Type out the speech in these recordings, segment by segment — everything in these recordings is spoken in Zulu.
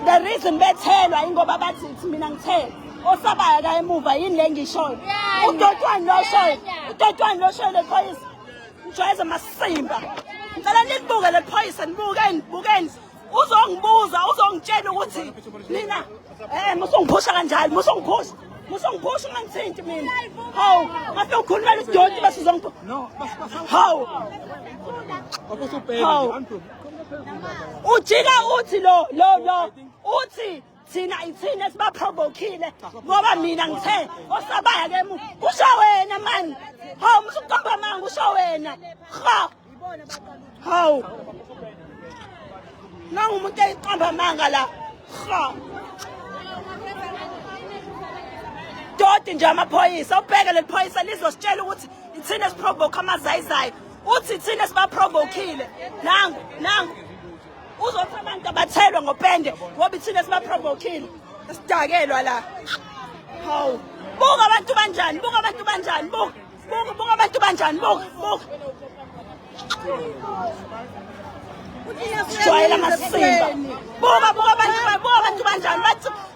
The reason bethelwa ingoba bathi mina ngithela osabaya la emuva yini le ngishoyo udodwani lo shoyo lephoyisa njwayeza masimba ngicela nibuke lephoyisa nibukeni uzongibuza uzongitshela ukuthi mina musungiphusha kanjani musungiphusha ungangithinti mina hawu ngabe ukhuluma lidoti bese uzongiphusha no hawu ujika uthi lo uthi thina esibaprovokile ngoba mina ngithe osabaya ke kusho wena mani hawu musuqamba manga kusho wena hawu nangumuntu eyiqamba manga la doti nje amaphoyisa ubheke lephoyisa lizositshela ukuthi ithina esiprovoke amazayizayi uthi thina esibaprovokile nangu uzothi abantu abathelwa ngopende ngoba ithina esibaprovokile sidakelwa la hawu buka abantu banjani buka abantu banjani jwayela masimba buka abantu banjani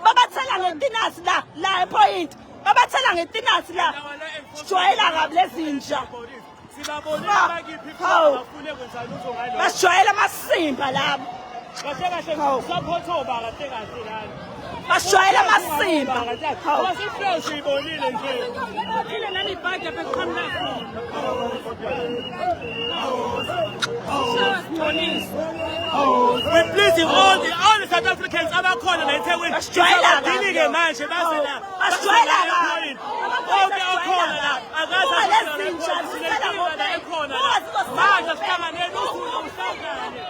babathela ngetinasi la epoint babathela ngetinasi la jwayela kabi lezinja basijwayela masimba labo basijwayela masimba we're pleasing all the South Africans abakhona la eThekwini basijwayela manje basijwayela bonke akhona la akazi ekhona manje sihlanganele uhlangane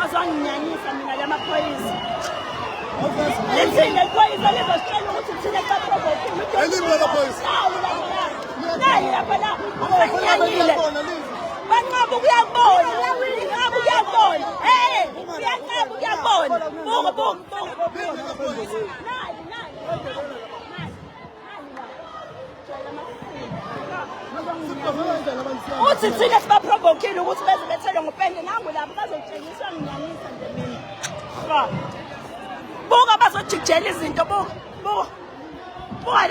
azanginyanyisa mina lamaphoyisa lethina iphoyisa lizositshela ukuthi thina saprovokile banqaba ukuyabona uthi thina sibaprovokile ukuthi beze bethelwe ngopende nangu labo bazotshengiswa nginyanyisa nje mina buka bazojikijela izinto buka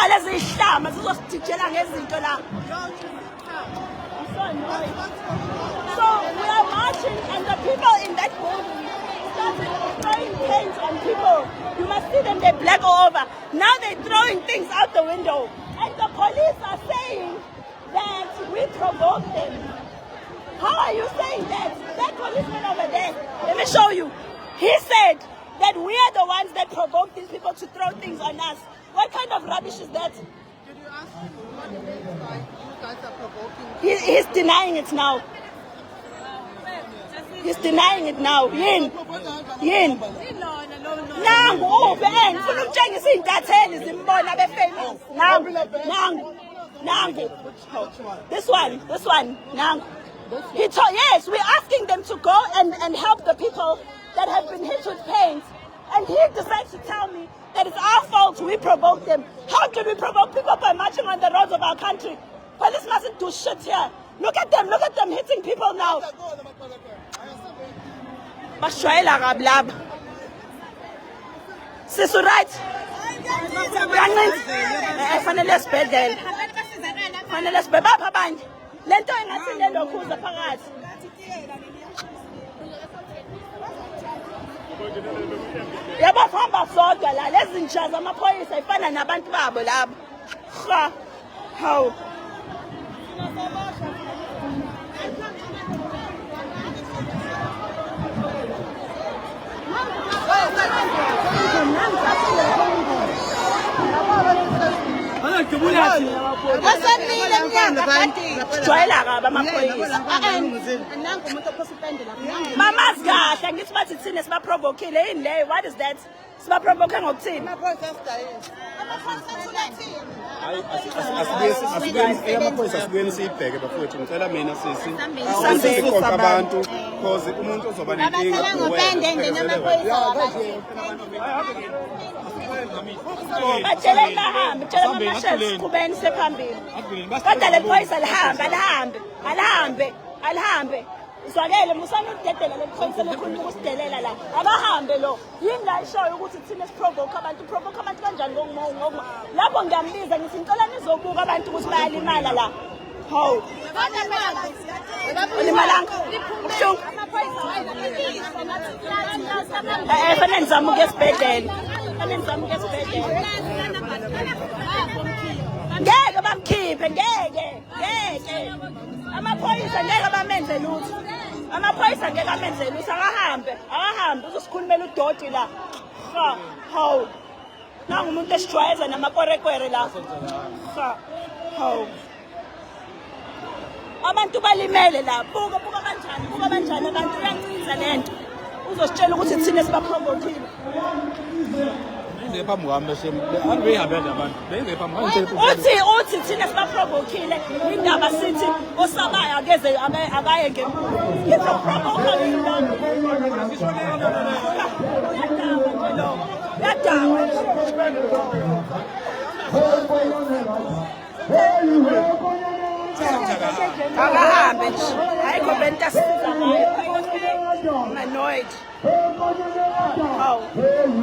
lezi hlama zizosijikijela ngezinto la. So we are marching and the people in that building started throwing paint on people. You must see them, they black over. Now they're throwing things out the window. And the police are saying that we provoked them. How are you saying that? That policeman over there, let me show you. He said that we are the ones that provoked these people to throw things on us. What kind of rubbish is that? Did you ask what it is like? You guys are provoking. He's denying it now. He's denying it now. Yin. Nangu ube ngifuna ukutshengisa izintatheli zimbona befamous. Nangu. This one. Nangu. He told, yes, we're asking them to go and help the people that have been hit with pains. And he decides to tell me that it's our fault we provoked them. How can we provoke people by marching on the roads of our country? Police mustn't do shit here. Look at them hitting people now. Bashwayela kablab. Sisu right. Fanele sibhedlela. Fanele sibhebapha abanye. Lento engathi lelokhuza phakathi. Yabafamba sodwa la lezi ntsha zamaphoyisa ifana nabantu babo labo. Ha. Hawu. Jwayela kabi amaphoyisa. Mamazi kahle ngithi bathi thina sibaprovokile yini leyo? What is that? Sibaprovoke ngokuthini? amaphoyisa asibuyeni siyibheke bafowethu ngicela mina siqoqa abantu because umuntu ozoba nenkinga batshele bahambe tshela amashesi qhubeni sephambili kodwa le phoyisa alihambe Zwakele musana ukudedela lephoyisa lekhulu ukusidelela la abahambe lo yini la ishoyo ukuthi thina siprovoke abantu kanjani ngokuma lapho ngiyambiza ngithi ngicela nizobuka abantu ukuthi bayalimala la hawu limalanga ubuhlungu fanele nizamuke esibhedlela ngeke bamkhiphe ngeke amaphoyisa ngeke bamenze lutho akahambe uzosikhulumela udoti la hawu nangu umuntu esijwayeza namakorekwere la hawu abantu balimele la buka kanjani abantu uyancinza lento uzositshela ukuthi thina sibaprovokile uthi thina sibaprovokile indaba sithi osabaya akeze akaye ngemuva ngizoprovoka akahambe nje ayikho bento annoyed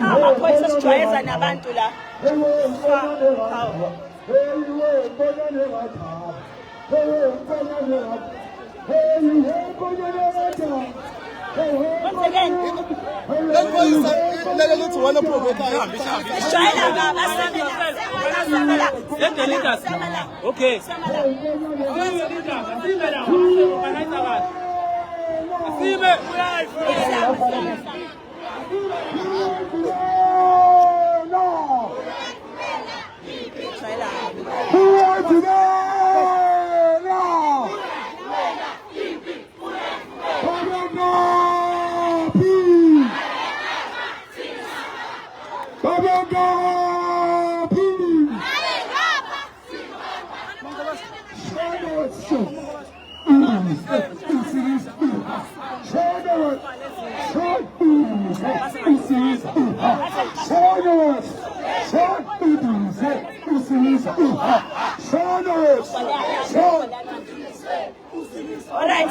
amaphoyisa sijwayeza nabantu la once again okay All right,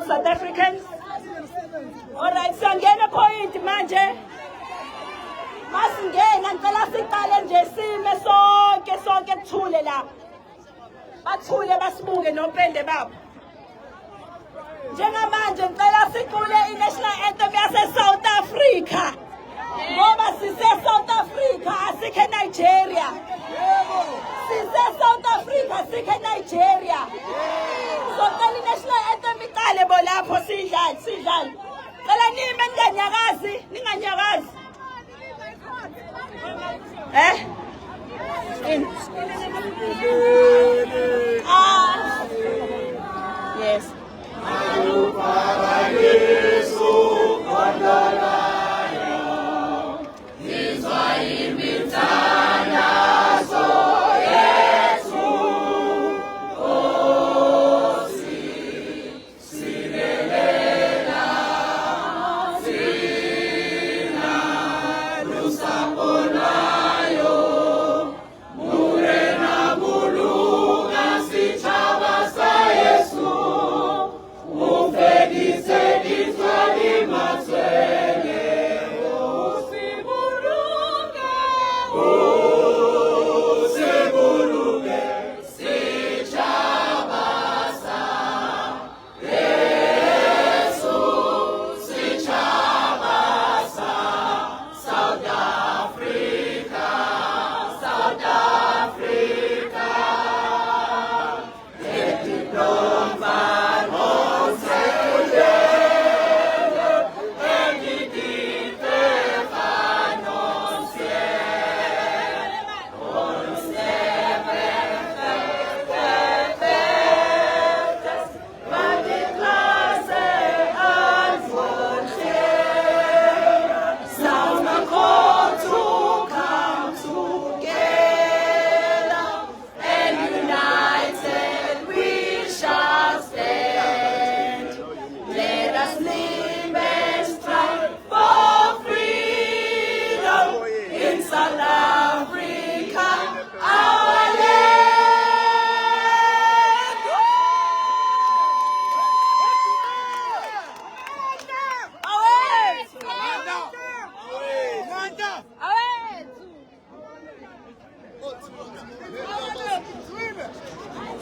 South Africans. All right, sangena point manje. Masingena ngicela siqale nje sime sonke kuthule la. Bathule basibuke nopende babo. Njengamanje ngicela siqule i-national anthem yase South Africa. Ngoba sise South Africa asikhe Nigeria. Sise South Africa asikhe Nigeria. Socela i-national anthem iqale bo lapho sidlale. Cela nime ninganyakazi. in. Yes.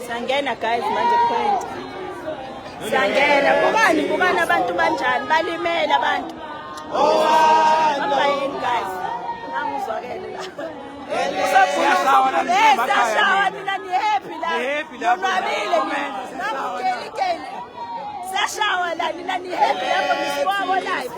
Sangena guys manje point. Sangena kubani abantu banjani balimele abantu. Abayini guys. Angizwakele la. Siyashawa nina ni happy la. Nonwabile mina. Namukeli. Siyashawa la nina ni happy lapho nisikwabo live.